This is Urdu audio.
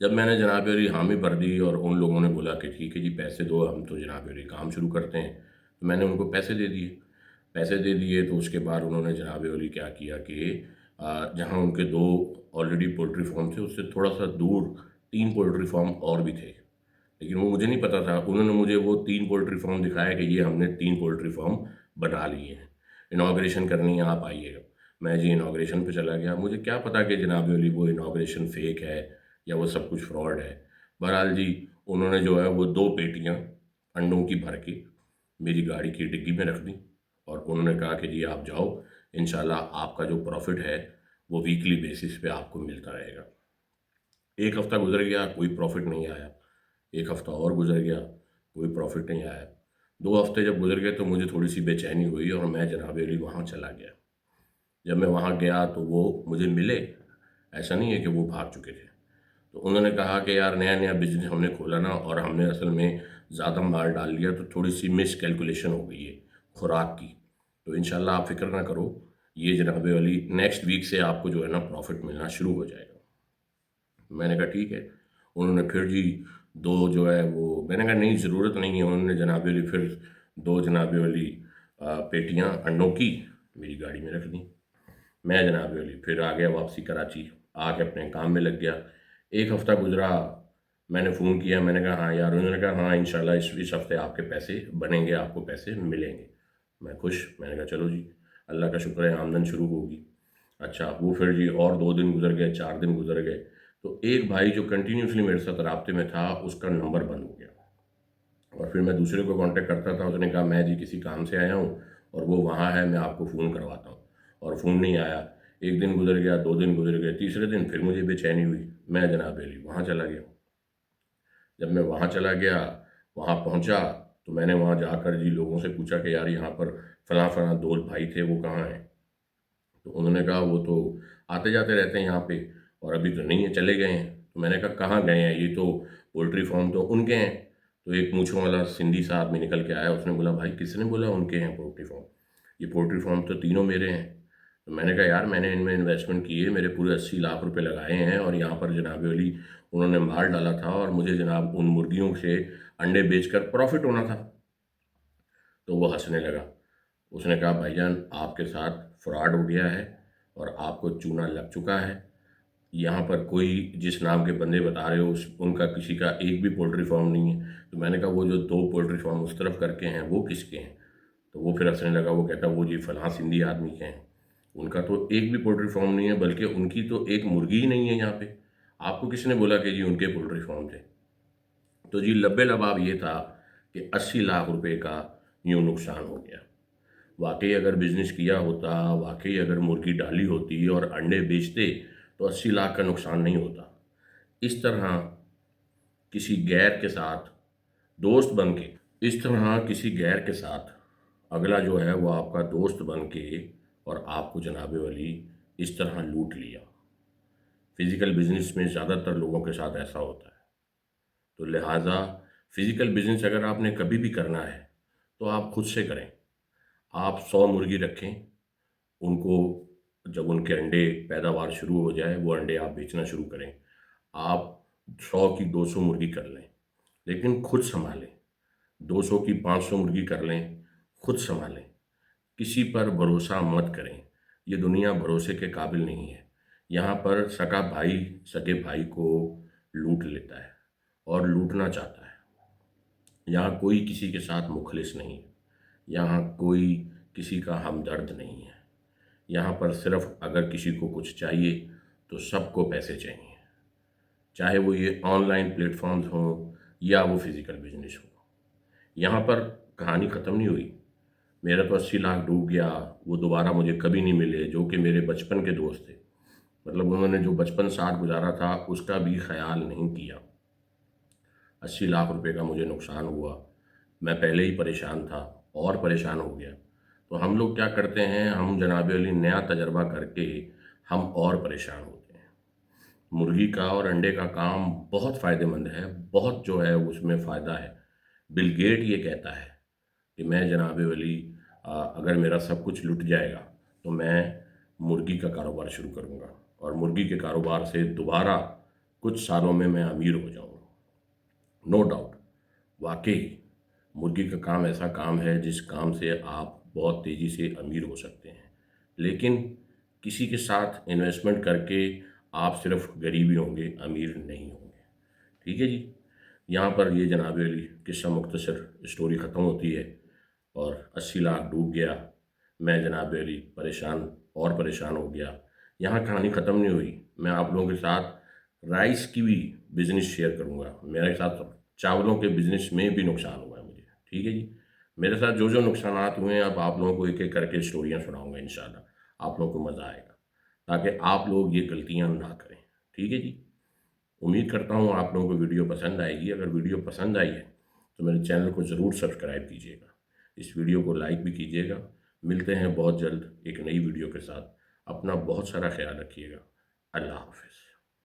جب میں نے جناب علی حامی بھر دی اور ان لوگوں نے بولا کہ ٹھیک ہے جی پیسے دو، ہم تو جناب علی کام شروع کرتے ہیں، تو میں نے ان کو پیسے دے دیے۔ پیسے دے دیے تو اس کے بعد انہوں نے جناب علی کیا کیا کہ جہاں ان کے دو آلریڈی پولٹری فارم تھے، اس سے تھوڑا سا دور 3 پولٹری فارم اور بھی تھے، لیکن وہ مجھے نہیں پتا تھا۔ انہوں نے مجھے وہ 3 پولٹری فارم دکھایا کہ یہ ہم نے 3 پولٹری فارم بنا لیے ہیں، انوگریشن کرنی ہے، آپ آئیے گا۔ میں جی انوگریشن پہ چلا گیا، مجھے کیا پتا کہ جناب علی وہ انوگریشن فیک ہے یا وہ سب کچھ فراڈ ہے۔ بہرحال جی انہوں نے جو ہے وہ 2 پیٹیاں انڈوں کی بھر کے میری گاڑی کی ڈگی میں رکھ دیں، اور انہوں نے کہا کہ جی آپ جاؤ، انشاءاللہ آپ کا جو پروفٹ ہے وہ ویکلی بیسس پہ آپ کو ملتا رہے گا۔ ایک ہفتہ گزر گیا، کوئی پروفٹ نہیں آیا۔ ایک ہفتہ اور گزر گیا، کوئی پروفٹ نہیں آیا۔ 2 ہفتے جب گزر گئے تو مجھے تھوڑی سی بے چینی ہوئی اور میں جناب علی وہاں چلا گیا۔ جب میں وہاں گیا تو وہ مجھے ملے، ایسا نہیں ہے کہ وہ بھاگ چکے تھے۔ تو انہوں نے کہا کہ یار نیا نیا بزنس ہم نے کھولا نا، اور ہم نے اصل میں زیادہ مال ڈال لیا، تو تھوڑی سی مس کیلکولیشن ہو گئی ہے خوراک کی، تو انشاءاللہ آپ فکر نہ کرو، یہ جناب علی نیکسٹ ویک سے آپ کو جو ہے نا پروفٹ ملنا شروع ہو جائے گا۔ میں نے کہا ٹھیک ہے۔ انہوں نے پھر جی 2 جو ہے وہ، میں نے کہا نہیں ضرورت نہیں ہے۔ انہوں نے جناب علی پھر 2 جناب علی پیٹیاں انڈوں کی میری گاڑی میں رکھ دیں۔ میں جناب علی پھر آ گیا واپسی کراچی، آ کے اپنے کام میں لگ گیا۔ ایک ہفتہ گزرا، میں نے فون کیا، میں نے کہا ہاں یار، انہوں نے کہا ہاں انشاءاللہ اس ہفتے آپ کے پیسے بنیں گے، آپ کو پیسے ملیں گے۔ میں خوش، میں نے کہا چلو جی اللہ کا شکر ہے آمدن شروع ہوگی۔ اچھا وہ پھر جی اور 2 دن گزر گئے، 4 دن گزر گئے، تو ایک بھائی جو کنٹینیوسلی میرے ساتھ رابطے میں تھا اس کا نمبر بند ہو گیا، اور پھر میں دوسرے کو کانٹیکٹ کرتا تھا، اس نے کہا میں جی کسی کام سے آیا ہوں اور وہ وہاں ہے، میں آپ کو فون کرواتا ہوں، اور فون نہیں آیا۔ ایک دن گزر گیا، 2 دن گزر گئے، تیسرے دن پھر مجھے بے چینی ہوئی، میں جناب علی وہاں چلا گیا۔ جب میں وہاں چلا گیا، وہاں پہنچا، تو میں نے وہاں جا کر جی لوگوں سے پوچھا کہ یار یہاں پر فلاں فلاں 2 بھائی تھے وہ کہاں ہیں؟ تو انہوں نے کہا وہ تو آتے جاتے رہتے ہیں یہاں پہ، اور ابھی تو نہیں ہے، چلے گئے ہیں۔ تو میں نے کہا کہاں گئے ہیں؟ یہ تو پولٹری فارم تو ان کے ہیں۔ تو ایک مونچھوں والا سندھی سا آدمی نکل کے آیا، اس نے بولا بھائی کس نے بولا ان کے ہیں پولٹری فارم؟ یہ پولٹری فارم تو تینوں میرے ہیں۔ تو میں نے کہا یار میں نے ان میں انویسٹمنٹ کی ہے، میرے پورے 80 لاکھ روپے لگائے ہیں، اور یہاں پر جناب علی انہوں نے مال ڈالا تھا، اور مجھے جناب ان مرغیوں سے انڈے بیچ کر پروفٹ ہونا تھا۔ تو وہ ہنسنے لگا، اس نے کہا بھائی جان آپ کے ساتھ فراڈ ہو گیا ہے، اور آپ کو چونا لگ چکا ہے۔ یہاں پر کوئی جس نام کے بندے بتا رہے ہو ان کا کسی کا ایک بھی پولٹری فارم نہیں ہے۔ تو میں نے کہا وہ جو 2 پولٹری فارم اس طرف کر کے ہیں وہ کس کے ہیں؟ تو وہ پھر ہنسنے لگا، وہ کہتا وہ جی فلاں سندھی آدمی کے ہیں، ان کا تو ایک بھی پولٹری فارم نہیں ہے، بلکہ ان کی تو ایک مرغی ہی نہیں ہے یہاں پہ، آپ کو کس نے بولا کہ جی ان کے پولٹری فارم تھے؟ تو جی لبے لباب یہ تھا کہ 80 لاکھ روپے کا یوں نقصان ہو گیا۔ واقعی اگر بزنس کیا ہوتا، واقعی اگر مرغی ڈالی ہوتی اور انڈے بیچتے تو 80 لاکھ کا نقصان نہیں ہوتا۔ اس طرح کسی غیر کے ساتھ دوست بن کے، اس طرح کسی غیر کے ساتھ اگلا جو ہے وہ آپ کا دوست بن کے، اور آپ کو جناب ولی اس طرح لوٹ لیا۔ فزیکل بزنس میں زیادہ تر لوگوں کے ساتھ ایسا ہوتا ہے۔ تو لہٰذا فزیکل بزنس اگر آپ نے کبھی بھی کرنا ہے تو آپ خود سے کریں۔ آپ 100 مرغی رکھیں، ان کو جب ان کے انڈے پیداوار شروع ہو جائے وہ انڈے آپ بیچنا شروع کریں۔ آپ 100 کی 200 مرغی کر لیں، لیکن خود سنبھالیں۔ 200 کی 500 مرغی کر لیں، خود سنبھالیں۔ کسی پر بھروسہ مت کریں، یہ دنیا بھروسے کے قابل نہیں ہے۔ یہاں پر سگا بھائی سگے بھائی کو لوٹ لیتا ہے اور لوٹنا چاہتا ہے۔ یہاں کوئی کسی کے ساتھ مخلص نہیں ہے، یہاں کوئی کسی کا ہمدرد نہیں ہے۔ یہاں پر صرف اگر کسی کو کچھ چاہیے تو سب کو پیسے چاہیے، چاہے وہ یہ آن لائن پلیٹ فارمز ہوں یا وہ فزیکل بزنس ہو۔ یہاں پر کہانی ختم نہیں ہوئی۔ میرا تو 80 لاکھ ڈوب گیا، وہ دوبارہ مجھے کبھی نہیں ملے، جو کہ میرے بچپن کے دوست تھے، مطلب انہوں نے جو بچپن ساتھ گزارا تھا اس کا بھی خیال نہیں کیا۔ 80 لاکھ روپے کا مجھے نقصان ہوا، میں پہلے ہی پریشان تھا اور پریشان ہو گیا۔ تو ہم لوگ کیا کرتے ہیں، ہم جناب علی نیا تجربہ کر کے ہم اور پریشان ہوتے ہیں۔ مرغی کا اور انڈے کا کام بہت فائدہ مند ہے، بہت جو ہے اس میں فائدہ ہے۔ بل گیٹ یہ کہتا ہے کہ میں جناب ولی اگر میرا سب کچھ لٹ جائے گا تو میں مرغی کا کاروبار شروع کروں گا، اور مرغی کے کاروبار سے دوبارہ کچھ سالوں میں میں امیر ہو جاؤں گا۔ نو ڈاؤٹ، واقعی مرغی کا کام ایسا کام ہے جس کام سے آپ بہت تیزی سے امیر ہو سکتے ہیں، لیکن کسی کے ساتھ انویسٹمنٹ کر کے آپ صرف غریب ہی ہوں گے، امیر نہیں ہوں گے۔ ٹھیک ہے جی، یہاں پر یہ جناب علی قصہ مختصر اسٹوری ختم ہوتی ہے، اور 80 لاکھ ڈوب گیا، میں جناب علی پریشان ہو گیا۔ یہاں کہانی ختم نہیں ہوئی، میں آپ لوگوں کے ساتھ رائس کی بھی بزنس شیئر کروں گا۔ میرے ساتھ چاولوں کے بزنس میں بھی نقصان ہوا ہے مجھے، ٹھیک ہے جی، میرے ساتھ جو جو نقصانات ہوئے ہیں اب آپ لوگوں کو ایک ایک کر کے اسٹوریاں سناؤں گا انشاءاللہ، آپ لوگوں کو مزہ آئے گا، تاکہ آپ لوگ یہ غلطیاں نہ کریں۔ ٹھیک ہے جی، امید کرتا ہوں آپ لوگوں کو ویڈیو پسند آئے گی۔ اگر ویڈیو پسند آئی ہے تو میرے چینل کو ضرور سبسکرائب کیجیے گا، اس ویڈیو کو لائک بھی کیجیے گا۔ ملتے ہیں بہت جلد ایک نئی ویڈیو کے ساتھ، اپنا بہت سارا خیال رکھیے گا۔ اللہ حافظ۔